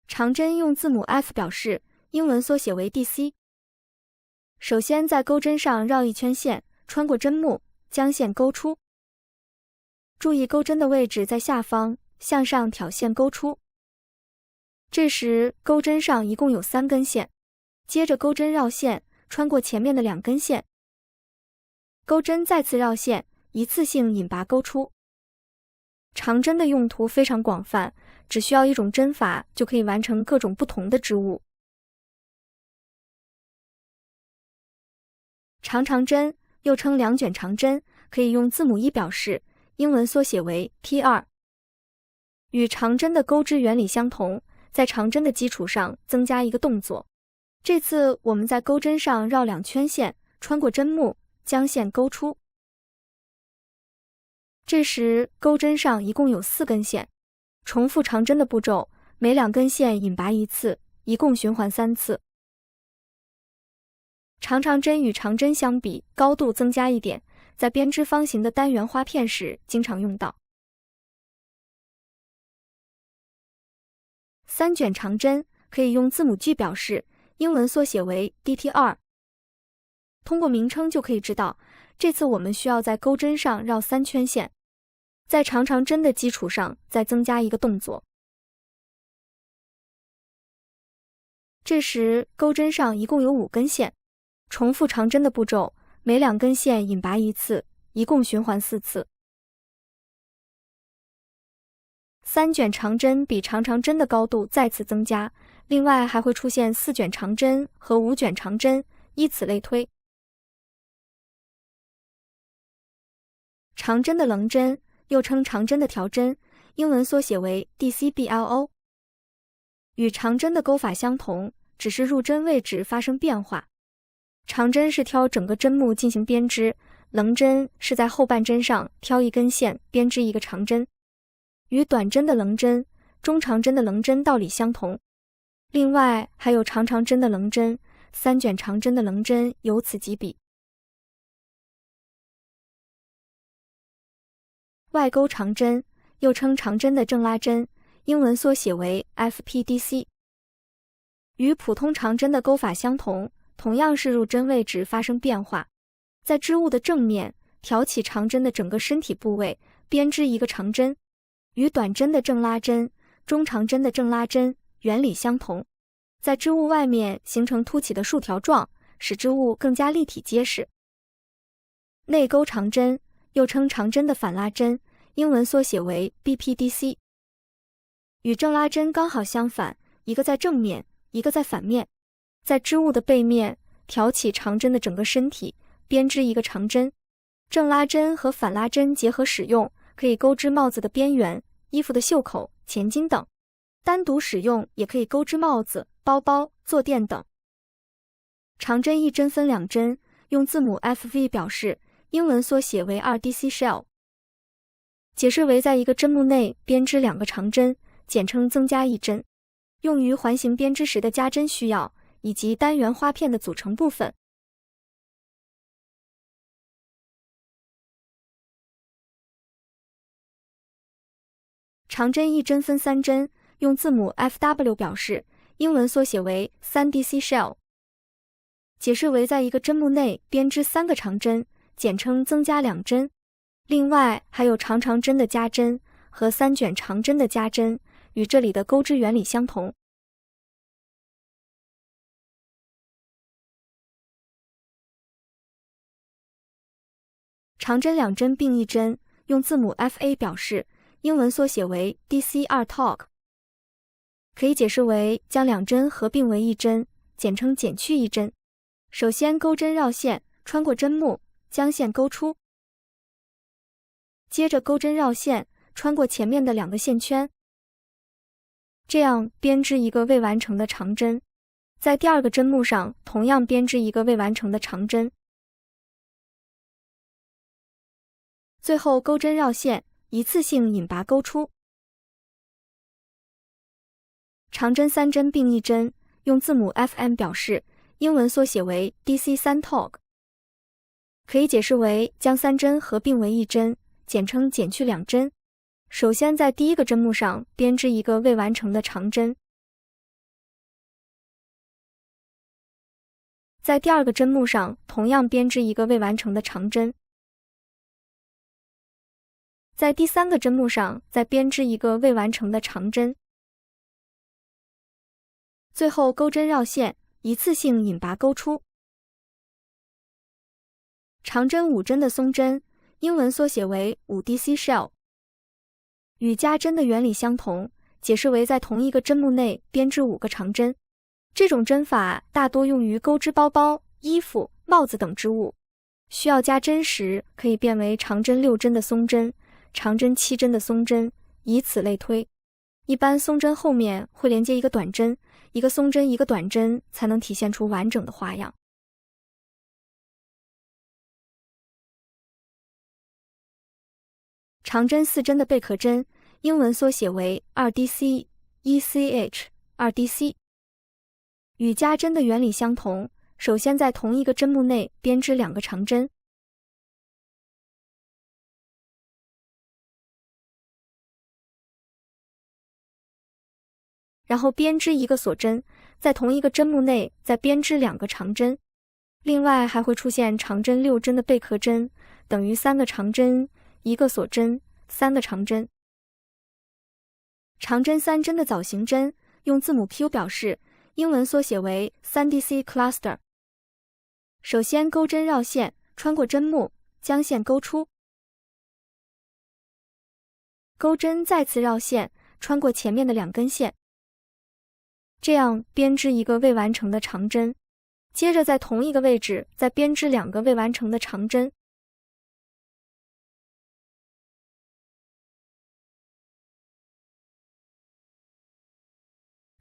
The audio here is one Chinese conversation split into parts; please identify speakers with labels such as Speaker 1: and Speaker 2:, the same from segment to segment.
Speaker 1: 长针用字母 F 表示，英文缩写为 DC。首先在钩针上绕一圈线，穿过针目，将线勾出。注意钩针的位置在下方，向上挑线勾出。这时钩针上一共有3根线，接着钩针绕线，穿过前面的2根线。钩针再次绕线，一次性引拔钩出。长针的用途非常广泛，只需要一种针法就可以完成各种不同的织物。长针又称2卷长针，可以用字母E表示，英文缩写为 T2。与长针的钩织原理相同，在长针的基础上增加一个动作。这次我们在钩针上绕2圈线，穿过针目，将线勾出。这时钩针上一共有4根线，重复长针的步骤，每2根线引拔1次，一共循环3次。长针与长针相比，高度增加一点，在编织方形的单元花片时经常用到。3卷长针可以用字母 G 表示，英文缩写为 DT2。通过名称就可以知道，这次我们需要在钩针上绕3圈线，在长针的基础上再增加一个动作。这时钩针上一共有5根线，重复长针的步骤，每2根线引拔1次，一共循环4次。3卷长针比长针的高度再次增加，另外还会出现4卷长针和5卷长针，以此类推。长针的棱针又称长针的条针，英文缩写为 DCBLO。与长针的钩法相同，只是入针位置发生变化。长针是挑整个针目进行编织，棱针是在后半针上挑一根线编织一个长针。与短针的棱针、中长针的棱针道理相同。另外还有长针的棱针、3卷长针的棱针由此及彼。外钩长针又称长针的正拉针，英文缩写为 FPDC。与普通长针的钩法相同，同样是入针位置发生变化，在织物的正面挑起长针的整个身体部位，编织一个长针。与短针的正拉针、中长针的正拉针原理相同，在织物外面形成凸起的竖条状，使织物更加立体结实。内钩长针又称长针的反拉针，英文缩写为 BPDC。与正拉针刚好相反，一个在正面，一个在反面，在织物的背面挑起长针的整个身体，编织一个长针。正拉针和反拉针结合使用，可以钩织帽子的边缘、衣服的袖口、前襟等；单独使用也可以钩织帽子、包包、坐垫等。长针一针分2针，用字母 FV 表示，英文缩写为 2DC Shell。解释为在一个针目内编织2个长针，简称增加1针，用于环形编织时的加针需要，以及单元花片的组成部分。长针一针分3针，用字母 FW 表示，英文缩写为 3DC Shell。解释为在一个针目内编织3个长针，简称增加2针。另外还有长针的加针和3卷长针的加针，与这里的钩织原理相同。长针2针并1针，用字母 FA 表示，英文缩写为 DC2 Tog。可以解释为将2针合并为1针，简称减去1针。首先钩针绕线，穿过针目，将线勾出。接着钩针绕线，穿过前面的2个线圈。这样编织一个未完成的长针。在第2个针目上同样编织一个未完成的长针。最后钩针绕线，一次性引拔钩出。长针3针并1针，用字母 FM 表示，英文缩写为 DC3 Tog。可以解释为将3针合并为1针，简称减去2针。首先在第1个针目上编织一个未完成的长针。在第二个针目上同样编织一个未完成的长针，在第三个针目上再编织一个未完成的长针，最后钩针绕线，一次性引拔钩出。长针5针的松针，英文缩写为 5DC shell， 与夹针的原理相同，解释为在同一个针目内编织5个长针。这种针法大多用于钩织包包、衣服、帽子等织物。需要加针时，可以变为长针6针的松针、长针7针的松针，以此类推。一般松针后面会连接一个短针，一个松针一个短针，才能体现出完整的花样。长针4针的贝壳针，英文缩写为 2DC ECH 2DC， 与夹针的原理相同，首先在同一个针目内编织2个长针，然后编织一个锁针，在同一个针目内再编织2个长针。另外还会出现长针6针的贝壳针，等于3个长针、1个锁针、3个长针。长针3针的枣形针，用字母 Q 表示，英文缩写为 3DC cluster。首先钩针绕线，穿过针目，将线钩出。钩针再次绕线，穿过前面的2根线。这样编织一个未完成的长针，接着在同一个位置再编织2个未完成的长针。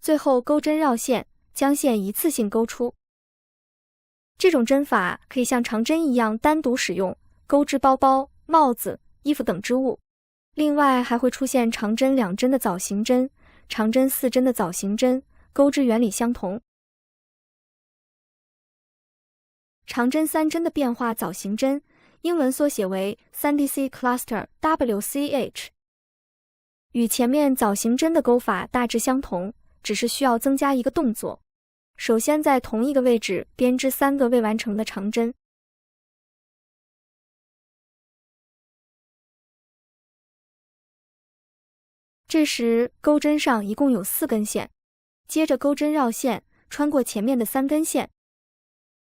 Speaker 1: 最后钩针绕线，将线一次性钩出。这种针法可以像长针一样单独使用，钩织包包、帽子、衣服等织物。另外还会出现长针2针的枣形针、长针4针的枣形针，钩织原理相同。长针3针的变化枣形针，英文缩写为 3DC cluster WCH， 与前面枣形针的钩法大致相同，只是需要增加一个动作。首先在同一个位置编织3个未完成的长针，这时钩针上一共有4根线，接着钩针绕线，穿过前面的3根线，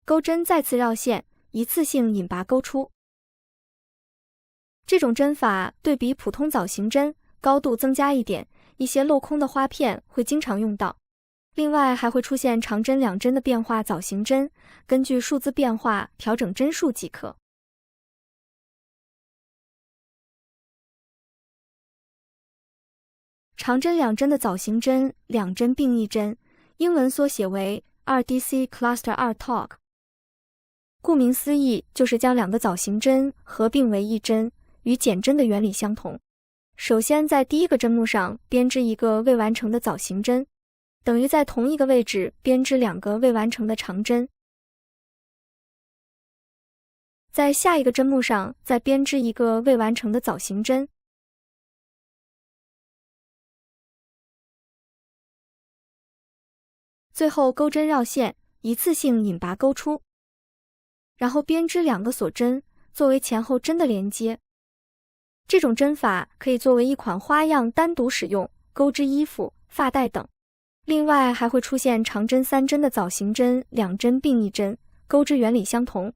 Speaker 1: 钩针再次绕线，一次性引拔钩出。这种针法对比普通枣形针，高度增加一点，一些镂空的花片会经常用到。另外还会出现长针2针的变化枣形针，根据数字变化调整针数即可。长针2针的枣形针，2针并1针，英文缩写为 2DC cluster 2 TOG。顾名思义，就是将2个枣形针合并为1针，与减针的原理相同。首先在第一个针目上编织一个未完成的枣形针，等于在同一个位置编织2个未完成的长针。在下一个针目上再编织一个未完成的枣形针。最后钩针绕线，一次性引拔钩出，然后编织2个锁针，作为前后针的连接。这种针法可以作为一款花样单独使用，钩织衣服、发带等。另外还会出现长针3针的枣形针，2针并1针，钩织原理相同。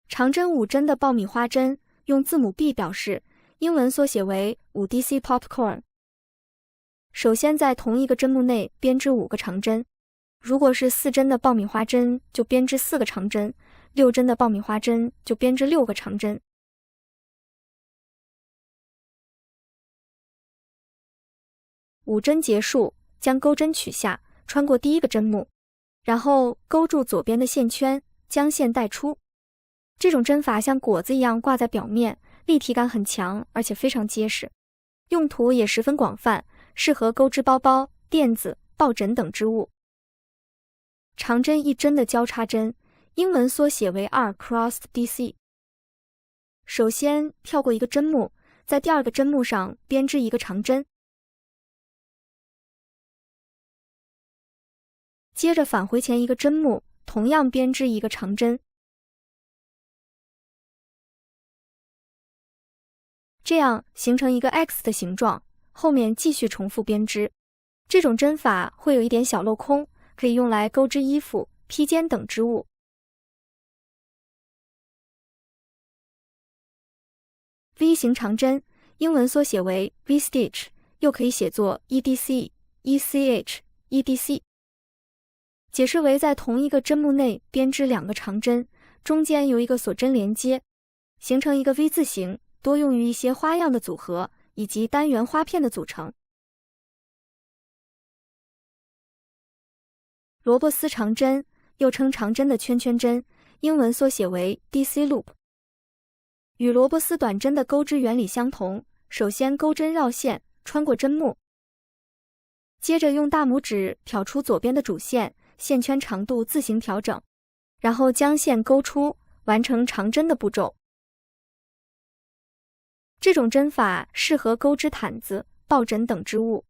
Speaker 1: 长针5针的爆米花针，用字母 B 表示，英文缩写为 5DC popcorn。首先在同一个针目内编织5个长针，如果是4针的爆米花针，就编织4个长针；6针的爆米花针就编织6个长针。5针结束，将钩针取下，穿过第一个针目，然后勾住左边的线圈，将线带出。这种针法像果子一样挂在表面，立体感很强，而且非常结实，用途也十分广泛，适合钩织包包、垫子、抱枕等织物。长针1针的交叉针，英文缩写为 2Crossed DC。首先跳过一个针目，在第2个针目上编织一个长针，接着返回前一个针目，同样编织一个长针，这样形成一个 X 的形状，后面继续重复编织。这种针法会有一点小镂空，可以用来钩织衣服、披肩等织物。V 型长针，英文缩写为 V-stitch， 又可以写作 EDC、ECH、EDC。解释为在同一个针目内编织2个长针，中间由一个锁针连接，形成一个 V 字形，多用于一些花样的组合以及单元花片的组成。萝卜丝长针，又称长针的圈圈针，英文缩写为 DC loop。与萝卜丝短针的钩织原理相同，首先钩针绕线，穿过针目，接着用大拇指挑出左边的主线，线圈长度自行调整，然后将线勾出，完成长针的步骤。这种针法适合钩织毯子、抱枕等织物。